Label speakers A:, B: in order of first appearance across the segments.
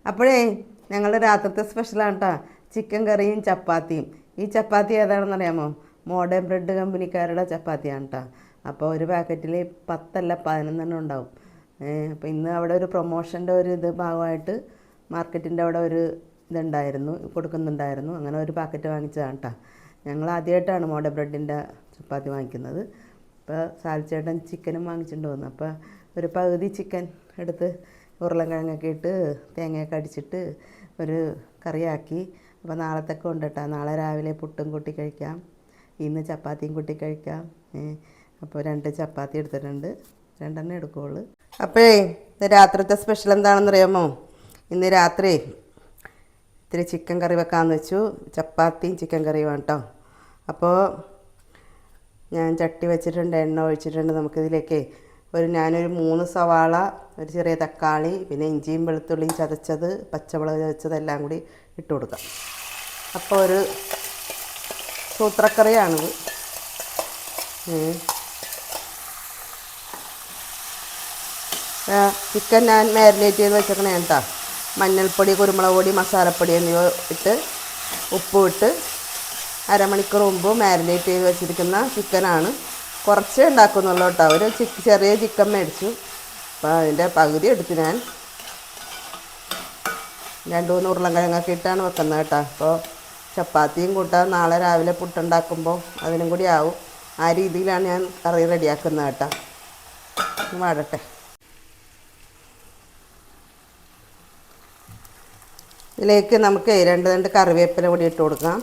A: അപ്പോഴേ ഞങ്ങളുടെ രാത്രിത്തെ സ്പെഷ്യലാണ് കേട്ടോ ചിക്കൻ കറിയും ചപ്പാത്തിയും. ഈ ചപ്പാത്തി ഏതാണെന്നറിയാമോ? മോഡേൺ ബ്രെഡ് കമ്പനിക്കാരുടെ ചപ്പാത്തിയാണ് കേട്ടോ. അപ്പോൾ ഒരു പാക്കറ്റിൽ 10 അല്ല 11 ഉണ്ടാവും. അപ്പോൾ ഇന്ന് അവിടെ ഒരു പ്രൊമോഷൻ്റെ ഒരു ഭാഗമായിട്ട് മാർക്കറ്റിൻ്റെ അവിടെ ഒരു ഇതുണ്ടായിരുന്നു, കൊടുക്കുന്നുണ്ടായിരുന്നു. അങ്ങനെ ഒരു പാക്കറ്റ് വാങ്ങിച്ചതാണ് കേട്ടോ. ഞങ്ങൾ ആദ്യമായിട്ടാണ് മോഡേൺ ബ്രെഡിൻ്റെ ചപ്പാത്തി വാങ്ങിക്കുന്നത്. അപ്പോൾ സാൽച്ചേട്ടൻ ചിക്കനും വാങ്ങിച്ചിട്ട് വന്നു. അപ്പോൾ ഒരു പകുതി ചിക്കൻ എടുത്ത് ഉരുളൻകിഴങ്ങൊക്കെ ഇട്ട് തേങ്ങയൊക്കെ അടിച്ചിട്ട് ഒരു കറിയാക്കി. അപ്പോൾ നാളത്തേക്ക് ഉണ്ട് കേട്ടോ. നാളെ രാവിലെ പുട്ടും കൂട്ടി കഴിക്കാം, ഇന്ന് ചപ്പാത്തിയും കൂട്ടി കഴിക്കാം. അപ്പോൾ 2 ചപ്പാത്തി എടുത്തിട്ടുണ്ട്, 2 എടുക്കുകയുള്ളൂ. അപ്പോഴേ ഇത് രാത്രിത്തെ സ്പെഷ്യൽ എന്താണെന്നറിയാമോ? ഇന്ന് രാത്രി ഇത്തിരി ചിക്കൻ കറി വെക്കാമെന്ന് വെച്ചു. ചപ്പാത്തിയും ചിക്കൻ കറിയുമാണ് കേട്ടോ. അപ്പോൾ ഞാൻ ചട്ടി വെച്ചിട്ടുണ്ട്, എണ്ണ ഒഴിച്ചിട്ടുണ്ട്. നമുക്കിതിലേക്ക് ഞാനൊരു 3 സവാള, ഒരു ചെറിയ തക്കാളി, പിന്നെ ഇഞ്ചിയും വെളുത്തുള്ളിയും ചതച്ചത്, പച്ചമുളക് ചതച്ചത് എല്ലാം കൂടി ഇട്ട് കൊടുക്കാം. അപ്പോൾ ഒരു സൂത്രക്കറിയാണിത്. ചിക്കൻ ഞാൻ മാരിനേറ്റ് ചെയ്ത് വെച്ചേക്കണേ കേട്ടോ. മഞ്ഞൾപ്പൊടി, കുരുമുളക് പൊടി, മസാലപ്പൊടി എന്നിവ ഇട്ട് ഉപ്പും ഇട്ട് അരമണിക്കൂർ മുമ്പ് മാരിനേറ്റ് ചെയ്ത് വെച്ചിരിക്കുന്ന ചിക്കനാണ്. കുറച്ചേ ഉണ്ടാക്കുന്നുള്ളൂ കേട്ടോ. ഒരു ചെറിയ ചിക്കൻ മേടിച്ചു. അപ്പോൾ അതിൻ്റെ പകുതി എടുത്ത് ഞാൻ 2-3 ഉരുളൻകിഴങ്ങൊക്കെ ഇട്ടാണ് വെക്കുന്നത് കേട്ടോ. അപ്പോൾ ചപ്പാത്തിയും കൂട്ടാൻ നാളെ രാവിലെ പുട്ടുണ്ടാക്കുമ്പോൾ അതിനും കൂടി ആവും. ആ രീതിയിലാണ് ഞാൻ കറി റെഡിയാക്കുന്നത് കേട്ടോ. വാടട്ടെ. ഇതിലേക്ക് നമുക്ക് 2 കറിവേപ്പില കൂടി ഇട്ട് കൊടുക്കാം.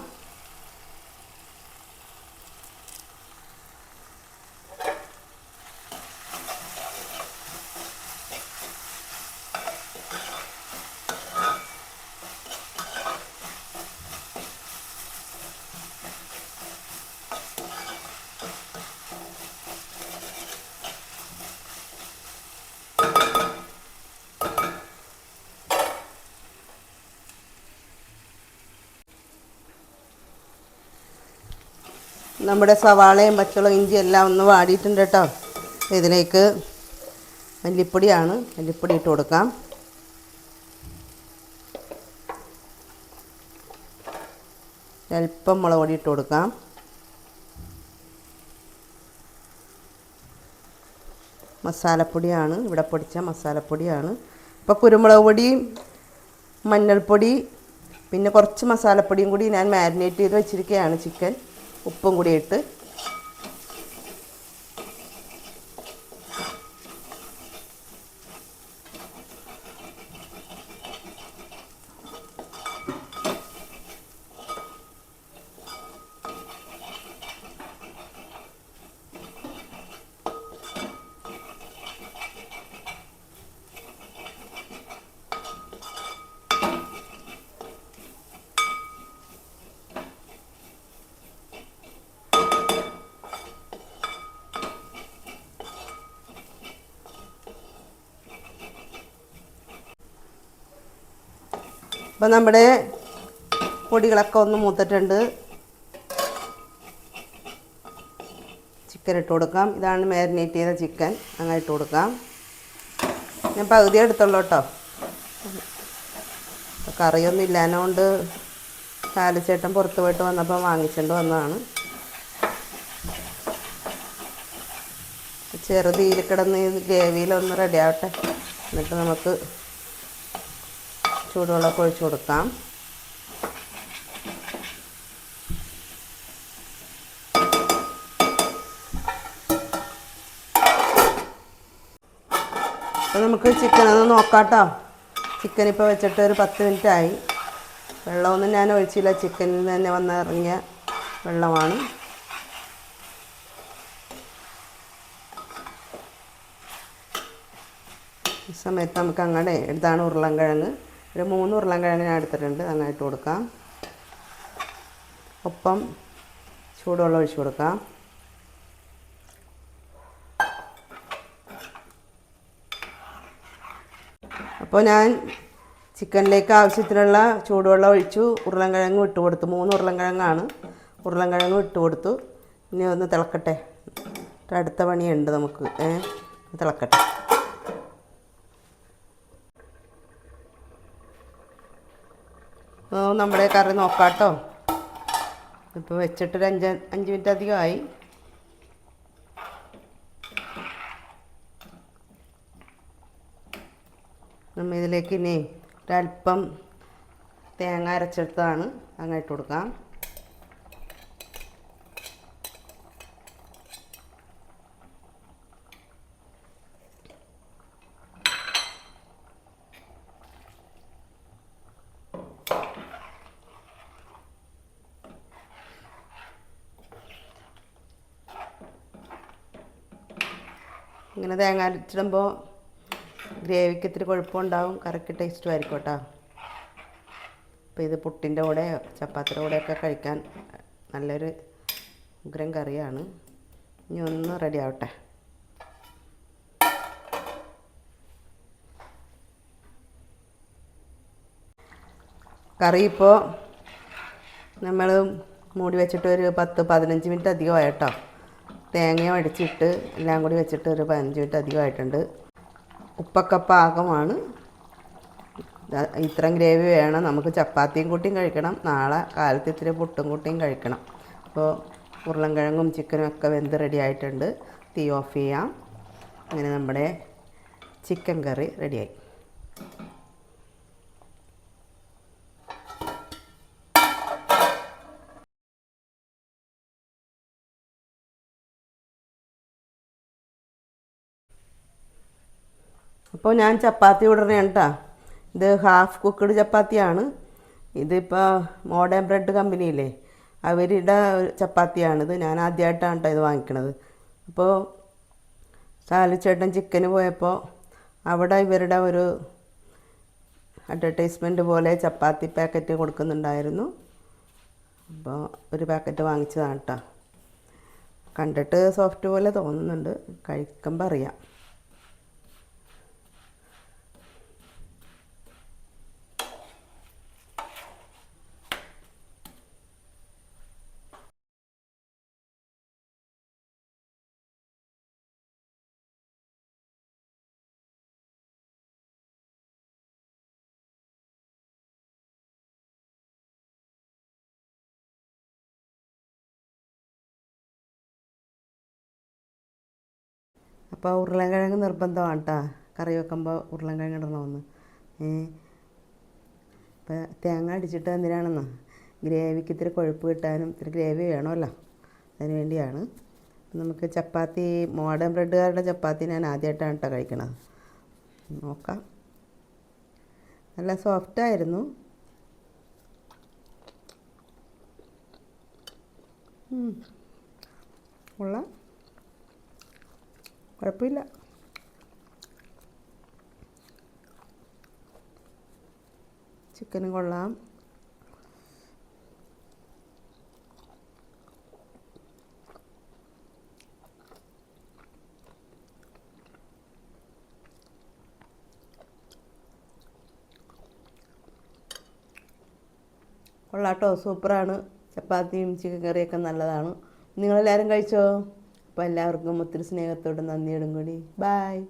A: നമ്മുടെ സവാളയും പച്ചമുളകും ഇഞ്ചി എല്ലാം ഒന്ന് വാടിയിട്ടുണ്ട് കേട്ടോ. ഇതിലേക്ക് മല്ലിപ്പൊടിയാണ്, മല്ലിപ്പൊടി ഇട്ട് കൊടുക്കാം. അല്പം മുളക് പൊടി ഇട്ട് കൊടുക്കാം. മസാലപ്പൊടിയാണ്, ഇവിടെ പൊടിച്ച മസാലപ്പൊടിയാണ്. ഇപ്പോൾ കുരുമുളക് പൊടി, മഞ്ഞൾപ്പൊടി, പിന്നെ കുറച്ച് മസാലപ്പൊടിയും കൂടി ഞാൻ മാരിനേറ്റ് ചെയ്ത് വെച്ചിരിക്കുകയാണ്. ചിക്കൻ ഉപ്പും കൂടി ഇട്ട് അപ്പോൾ നമ്മുടെ പൊടികളൊക്കെ ഒന്ന് മൂത്തിട്ടുണ്ട്. ചിക്കൻ ഇട്ട് കൊടുക്കാം. ഇതാണ് മാരിനേറ്റ് ചെയ്ത ചിക്കൻ, അങ്ങനെ ഇട്ട് കൊടുക്കാം. ഞാൻ പകുതി എടുത്തുള്ളൂ കേട്ടോ. കറിയൊന്നും ഇല്ലാഞ്ഞതുകൊണ്ട് കാലിച്ചേട്ടൻ പുറത്ത് പോയിട്ട് വന്നപ്പോൾ വാങ്ങിച്ചുകൊണ്ട് വന്നതാണ്. ചെറുതീയിൽ കിടന്ന് ഗ്രേവിയിലൊന്ന് റെഡി ആവട്ടെ. എന്നിട്ട് നമുക്ക് ചൂടുവെള്ളമൊക്കെ ഒഴിച്ച് കൊടുക്കാം. അപ്പോൾ നമുക്ക് ചിക്കനൊന്ന് നോക്കാം കേട്ടോ. ചിക്കൻ ഇപ്പോൾ വെച്ചിട്ട് ഒരു 10 മിനിറ്റ് ആയി. വെള്ളമൊന്നും ഞാൻ ഒഴിച്ചില്ല, ചിക്കനിൽ നിന്ന് തന്നെ വന്നിറങ്ങിയ വെള്ളമാണ്. ഈ സമയത്ത് നമുക്ക് അങ്ങനെ ഇതാണ് ഉരുളൻകിഴങ്ങ്. ഒരു 3 ഉരുളൻകിഴങ്ങ് ഞാൻ എടുത്തിട്ടുണ്ട്, അങ്ങനെ ഇട്ട് കൊടുക്കാം. ഒപ്പം ചൂടുവെള്ളം ഒഴിച്ച് കൊടുക്കാം. അപ്പോൾ ഞാൻ ചിക്കനിലേക്ക് ആവശ്യത്തിനുള്ള ചൂടുവെള്ളം ഒഴിച്ചു. ഉരുളൻകിഴങ്ങ് ഇട്ട് കൊടുത്തു. 3 ഉരുളൻകിഴങ്ങാണ്. ഉരുളൻകിഴങ്ങ് ഇട്ട് കൊടുത്തു. ഇനി ഒന്ന് തിളക്കട്ടെ. അടുത്ത പണിയുണ്ട് നമുക്ക്. തിളക്കട്ടെ. നമ്മുടെ കറി നോക്കാം കേട്ടോ. ഇപ്പോൾ വെച്ചിട്ടൊരു 5 മിനിറ്റ് അധികമായി. നമ്മൾ ഇതിലേക്ക് ഇനി ഒരല്പം തേങ്ങ അരച്ചെടുത്തതാണ് അങ്ങോട്ട് കൊടുക്കാം. ഇങ്ങനെ തേങ്ങ അരച്ചിടുമ്പോൾ ഗ്രേവിക്ക് ഇത്തിരി കുഴപ്പമുണ്ടാവും, കറിക്ക് ടേസ്റ്റും ആയിരിക്കും കേട്ടോ. അപ്പോൾ ഇത് പുട്ടിൻ്റെ കൂടെ ചപ്പാത്തിയുടെ കൂടെയൊക്കെ കഴിക്കാൻ നല്ലൊരു ഉഗ്രൻ കറിയാണ്. ഇനി ഒന്ന് റെഡി ആവട്ടെ. കറി ഇപ്പോൾ നമ്മൾ മൂടി വെച്ചിട്ട് ഒരു 10-15 മിനിറ്റ് അധികമായി കേട്ടോ. തേങ്ങയും അടിച്ചിട്ട് എല്ലാം കൂടി വെച്ചിട്ട് ഒരു 15 മിനിറ്റ് അധികമായിട്ടുണ്ട്. ഉപ്പൊക്കെ പാകമാണ്. ഇത്രയും ഗ്രേവി വേണം. നമുക്ക് ചപ്പാത്തിയും കൂട്ടിയും കഴിക്കണം. നാളെ കാലത്ത് ഇത്തിരി പുട്ടും കൂട്ടിയും കഴിക്കണം. അപ്പോൾ ഉരുളൻകിഴങ്ങും ചിക്കനും ഒക്കെ വെന്ത് റെഡി ആയിട്ടുണ്ട്. തീ ഓഫ് ചെയ്യാം. അങ്ങനെ നമ്മുടെ ചിക്കൻ കറി റെഡിയായി. അപ്പോൾ ഞാൻ ചപ്പാത്തി ഇടണേണ് കേട്ടോ. ഇത് ഹാഫ് കുക്ക്ഡ് ചപ്പാത്തിയാണ്. ഇതിപ്പോൾ മോഡേൺ ബ്രെഡ് കമ്പനിയില്ലേ, അവരുടെ ചപ്പാത്തിയാണിത്. ഞാൻ ആദ്യമായിട്ടാണ് കേട്ടോ ഇത് വാങ്ങിക്കണത്. അപ്പോൾ സാലിച്ചേട്ടൻ ചിക്കന് പോയപ്പോൾ അവിടെ ഇവരുടെ ഒരു അഡ്വർടൈസ്മെൻറ്റ് പോലെ ചപ്പാത്തി പാക്കറ്റ് കൊടുക്കുന്നുണ്ടായിരുന്നു. അപ്പോൾ ഒരു പാക്കറ്റ് വാങ്ങിച്ചതാണ് കേട്ടോ. കണ്ടിട്ട് സോഫ്റ്റ് പോലെ തോന്നുന്നുണ്ട്, കഴിക്കുമ്പോൾ അറിയാം. അപ്പോൾ ഉരുളൻകിഴങ്ങ് നിർബന്ധമാണ് കേട്ടോ. കറി വെക്കുമ്പോൾ ഉരുളൻകിഴങ്ങ് ഇടണമെന്ന്. ഇപ്പോൾ തേങ്ങ അടിച്ചിട്ട് എന്തിനാണെന്നോ, ഗ്രേവിക്ക് ഇത്തിരി കൊഴുപ്പ് കിട്ടാനും ഇത്തിരി ഗ്രേവി വേണമല്ലോ, അതിന് വേണ്ടിയാണ്. നമുക്ക് ചപ്പാത്തി, മോഡേൺ ബ്രെഡുകാരുടെ ചപ്പാത്തി ഞാൻ ആദ്യമായിട്ടാണ് കേട്ടോ കഴിക്കണത്. നോക്കാം. നല്ല സോഫ്റ്റായിരുന്നു. കൊള്ളാം, കുഴപ്പമില്ല. ചിക്കനും കൊള്ളാം. കൊള്ളാട്ടോ, സൂപ്പറാണ്. ചപ്പാത്തിയും ചിക്കൻ കറിയൊക്കെ നല്ലതാണ്. നിങ്ങളെല്ലാവരും കഴിച്ചോ? അപ്പോൾ എല്ലാവർക്കും ഒത്തിരി സ്നേഹത്തോടെ നന്ദിയോടും കൂടി. ബായ്.